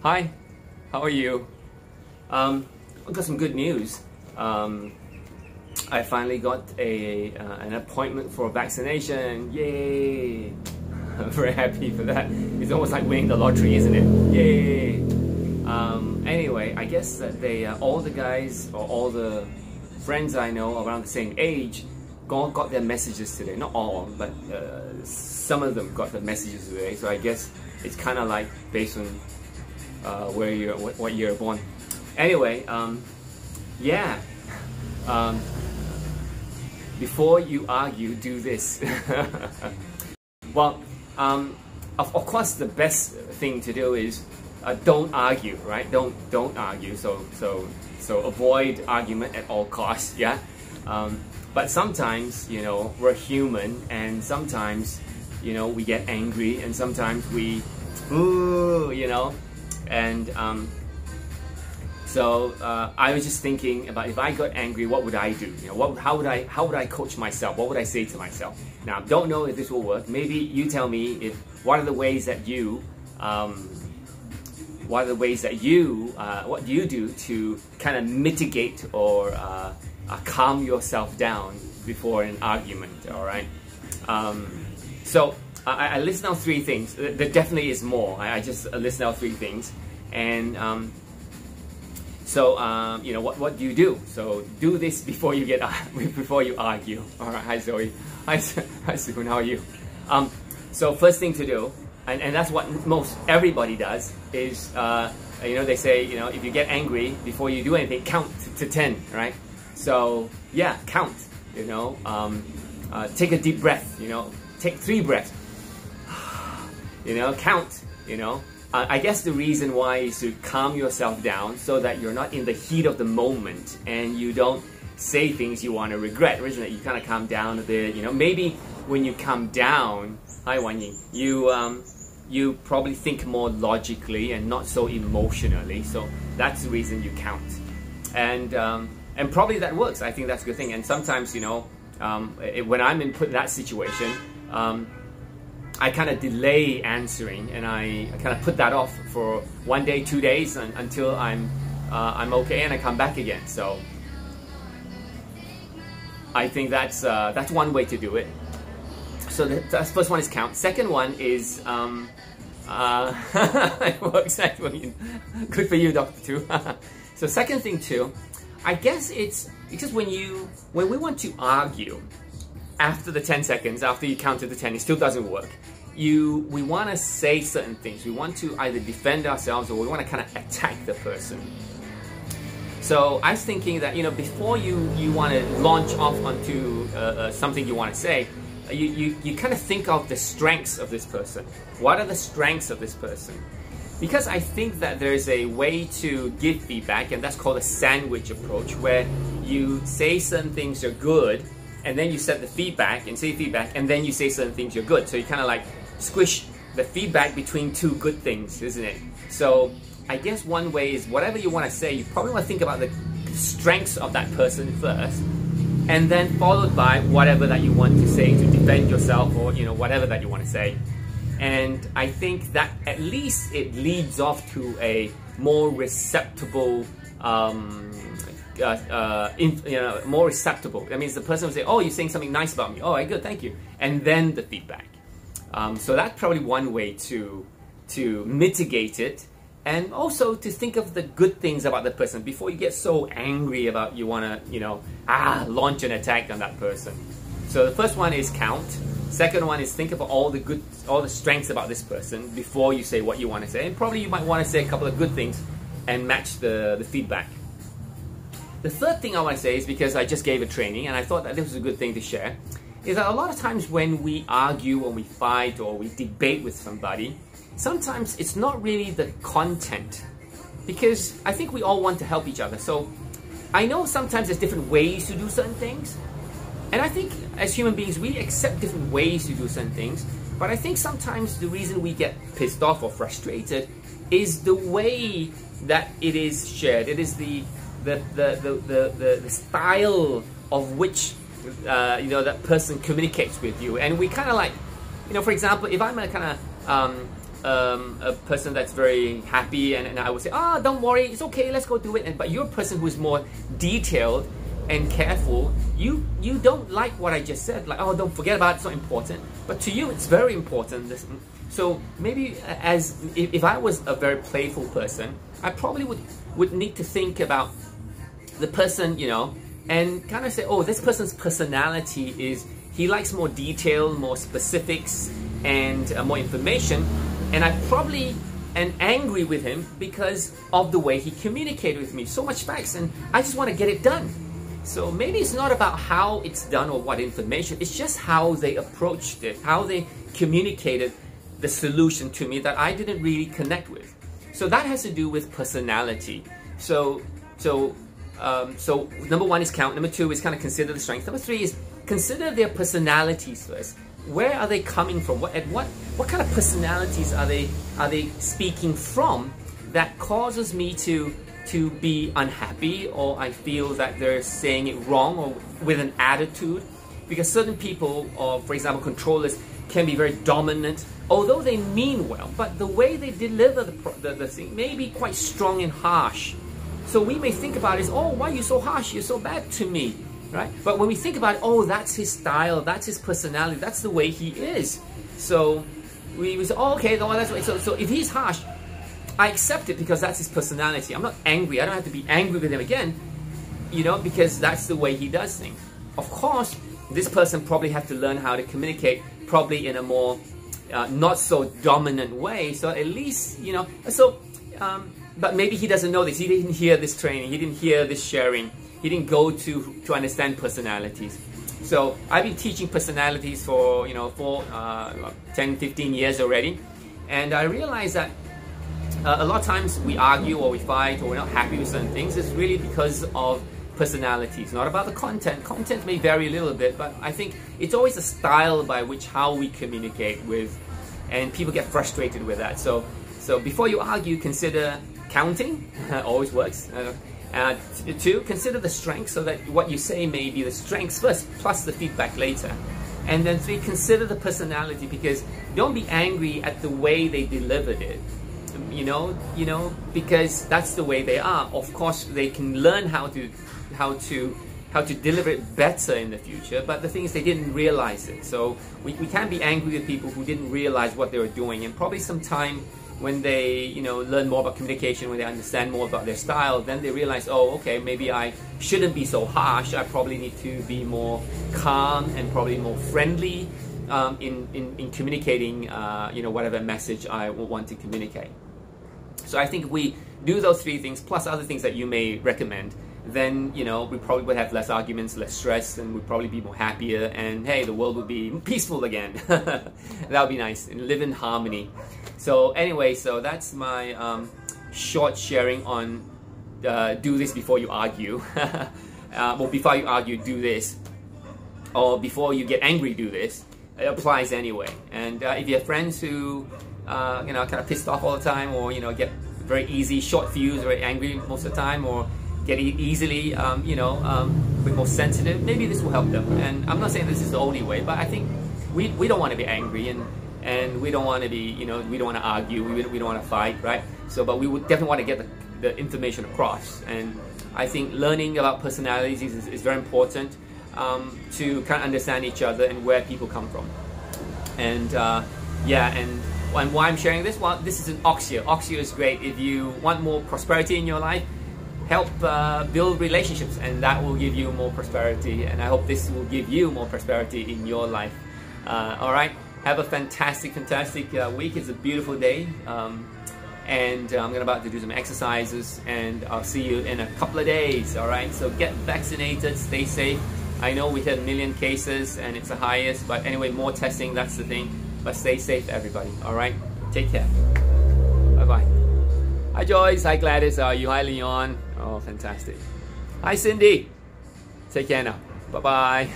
Hi, how are you? I've got some good news. I finally got an appointment for vaccination. Yay! I'm very happy for that. It's almost like winning the lottery, isn't it? Yay! Anyway, I guess that all the guys or all the friends I know around the same age got their messages today. Not all, but some of them got the messages today. So I guess it's kind of like based on what year you're born. Anyway, yeah. Before you argue, do this. Well, of course, the best thing to do is don't argue, right? Don't argue. So avoid argument at all costs. Yeah. But sometimes, you know, we're human, and sometimes, you know, we get angry, and sometimes we, you know, and so I was just thinking about if I got angry, what would I do? You know, how would I coach myself? What would I say to myself? Now, I don't know if this will work. Maybe you tell me what are the ways that you what do you do to kind of mitigate or calm yourself down before an argument? All right. So I list down 3 things. There definitely is more. I just list down 3 things, and you know, what do you do? So do this before you argue. All right. Hi Zoe. Hi Suhun. How are you? So first thing to do, and that's what most everybody does, is you know, they say, you know, if you get angry, before you do anything, count to 10, right? So yeah, count. You know, take a deep breath. You know, take 3 breaths. You know, count. You know. I guess the reason why is to calm yourself down so that you're not in the heat of the moment and you don't say things you want to regret. Originally, you kind of calm down a bit. You know, maybe when you calm down, hi Wan Ying, you probably think more logically and not so emotionally. So that's the reason you count, and probably that works. I think that's a good thing. And sometimes, you know, when I'm in that situation, I kind of delay answering, and I kind of put that off for 1 day, 2 days, until I'm okay, and I come back again. So I think that's one way to do it. So the first one is count. Second one is it works actually. Good for you, Dr. Tu. So second thing too, I guess it's because when we want to argue, after the 10 seconds, after you count to the 10, it still doesn't work. We want to say certain things. We want to either defend ourselves, or we want to kind of attack the person. So I was thinking that, you know, before you want to launch off onto something you want to say, you kind of think of the strengths of this person. What are the strengths of this person? Because I think that there's a way to give feedback, and that's called a sandwich approach, where you say certain things are good, and then you set the feedback and say feedback, and then you say certain things you're good. So you kind of like squish the feedback between 2 good things, isn't it? So I guess one way is whatever you want to say, you probably want to think about the strengths of that person first, and then followed by whatever that you want to say to defend yourself, or, you know, whatever that you want to say. And I think that at least it leads off to a more receptible more receptible. That means the person will say, oh, you're saying something nice about me. Oh, good, thank you. And then the feedback. So that's probably one way to mitigate it, and also to think of the good things about the person before you get so angry about you want to, you know, launch an attack on that person. So the first one is count. Second one is think of all the strengths about this person before you say what you want to say. And probably you might want to say a couple of good things and match the feedback. The third thing I want to say is, because I just gave a training and I thought that this was a good thing to share, is that a lot of times when we argue or we fight or we debate with somebody, sometimes it's not really the content, because I think we all want to help each other. So I know sometimes there's different ways to do certain things, and I think as human beings we accept different ways to do certain things, but I think sometimes the reason we get pissed off or frustrated is the way that it is shared. It is the style of which you know, that person communicates with you. And we kind of like, you know, for example, if I'm a kind of a person that's very happy, and I would say, oh, don't worry, it's okay, let's go do it. But you're a person who's more detailed and careful. You don't like what I just said, like, oh, don't forget about it, it's not important. But to you, it's very important. So maybe if I was a very playful person, I probably would need to think about the person, you know, and kind of say, oh, this person's personality is, he likes more detail, more specifics, and more information. And I probably am angry with him because of the way he communicated with me. So much facts, and I just want to get it done. So maybe it's not about how it's done or what information, it's just how they approached it, how they communicated the solution to me that I didn't really connect with. So that has to do with personality. So number one is count. Number two is kind of consider the strengths. Number three is consider their personalities first. Where are they coming from? What kind of personalities are they speaking from that causes me to be unhappy, or I feel that they're saying it wrong or with an attitude? Because certain people, or for example controllers, can be very dominant, although they mean well, but the way they deliver the thing may be quite strong and harsh. So we may think about it as, oh, why are you so harsh? You're so bad to me, right? But when we think about it, oh, that's his style, that's his personality, that's the way he is. So we say, oh, okay, well, that's right. So if he's harsh, I accept it because that's his personality. I'm not angry. I don't have to be angry with him again, you know, because that's the way he does things. Of course, this person probably has to learn how to communicate, probably in a more not so dominant way. So at least, you know, but maybe he doesn't know this. He didn't hear this training. He didn't hear this sharing. He didn't go to understand personalities. So I've been teaching personalities for, you know, 10, 15 years already. And I realized that a lot of times we argue or we fight or we're not happy with certain things. It's really because of personalities, not about the content. Content may vary a little bit, but I think it's always a style by which how we communicate with, and people get frustrated with that. So before you argue, consider counting. Always works. Two, consider the strengths, so that what you say may be the strengths first, plus the feedback later. And then three, consider the personality, because don't be angry at the way they delivered it. You know, because that's the way they are. Of course, they can learn how to deliver it better in the future, but the thing is they didn't realize it. So we can't be angry with people who didn't realize what they were doing, and probably some time when they, you know, learn more about communication, when they understand more about their style, then they realize, oh, okay, maybe I shouldn't be so harsh. I probably need to be more calm and probably more friendly in communicating, you know, whatever message I want to communicate. So I think if we do those three things, plus other things that you may recommend, then, you know, we probably would have less arguments, less stress, and we'd probably be more happier, and hey, the world would be peaceful again. That would be nice, and live in harmony. So anyway, so that's my short sharing on do this before you argue. Well, before you argue, do this. Or before you get angry, do this. It applies anyway. And if you have friends who, you know, kind of pissed off all the time, or, you know, get very easy, short fuse, very angry most of the time, or get easily, you know, a bit more sensitive, maybe this will help them. And I'm not saying this is the only way, but I think we don't want to be angry, and we don't want to be, you know, we don't want to argue, we don't want to fight, right? So, but we would definitely want to get the information across. And I think learning about personalities is very important to kind of understand each other and where people come from. And yeah, and why I'm sharing this? Well, this is an Oxio. Oxio is great if you want more prosperity in your life. Help build relationships, and that will give you more prosperity. And I hope this will give you more prosperity in your life. All right, have a fantastic week. It's a beautiful day, and I'm about to do some exercises, and I'll see you in a couple of days. All right, so get vaccinated, stay safe. I know we had 1 million cases, and it's the highest, but anyway, more testing, that's the thing. But stay safe, everybody. All right, take care. Bye bye. Hi Joyce, hi Gladys, how are you? Hi Leon. Oh, fantastic. Hi Cindy. Take care now. Bye bye.